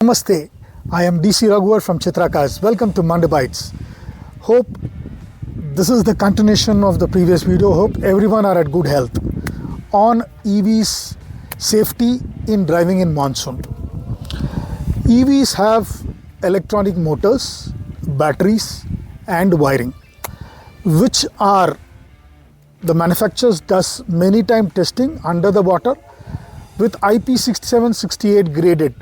Namaste, I am DC Raghuar from Chitrac. Welcome to Monday Bites. Hope this is the continuation of the previous video. Hope everyone are at good health. On EVs safety in driving in monsoon. EVs have electronic motors, batteries and wiring, which are the manufacturers does many time testing under the water with IP6768 graded.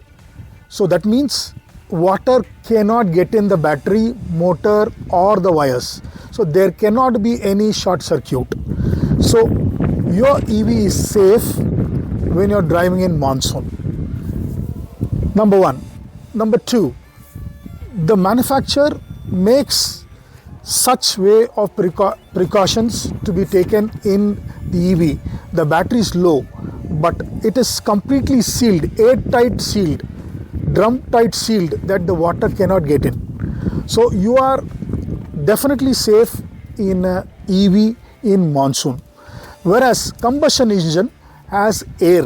So that means water cannot get in the battery, motor or the wires. So there cannot be any short circuit. So your EV is safe when you're driving in monsoon. Number one. Number two, the manufacturer makes such way of precautions to be taken in the EV. The battery is low, but it is completely sealed, airtight sealed, drum tight sealed, that the water cannot get in. So you are definitely safe in EV in monsoon. Whereas combustion engine has air.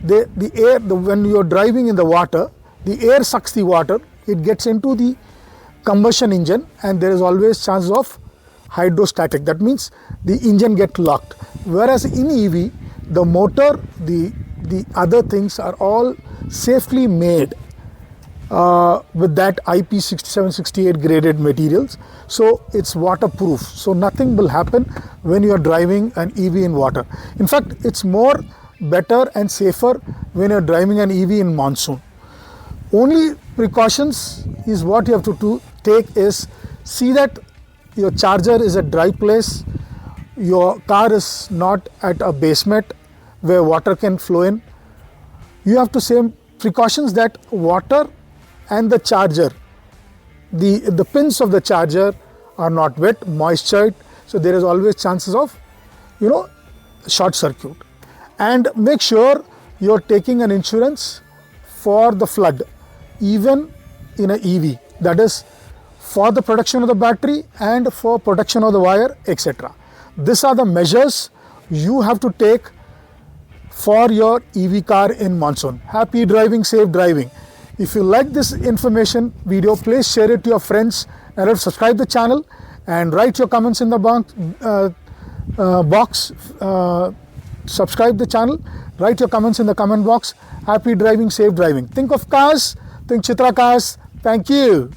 When you are driving in the water, the air sucks the water, it gets into the combustion engine and there is always chance of hydrostatic. That means the engine gets locked. Whereas in EV, the motor, the other things are all safely made with that IP6768 graded materials. So it's waterproof. So nothing will happen when you are driving an EV in water. In fact, it's more better and safer when you're driving an EV in monsoon. Only precautions is what you have to take is see that your charger is at dry place, your car is not at a basement where water can flow in. You have to say precautions that water and the charger, the pins of the charger are not wet, moistured, so there is always chances of short circuit. And make sure you are taking an insurance for the flood, even in an EV, that is for the protection of the battery and for protection of the wire, etc. These are the measures you have to take for your EV car in monsoon. Happy driving, safe driving. If you like this information video, please share it to your friends and subscribe the channel and write your comments in the box. Subscribe the channel, write your comments in the comment box. Happy driving, safe driving. Think of cars, think Chitrac. Thank you.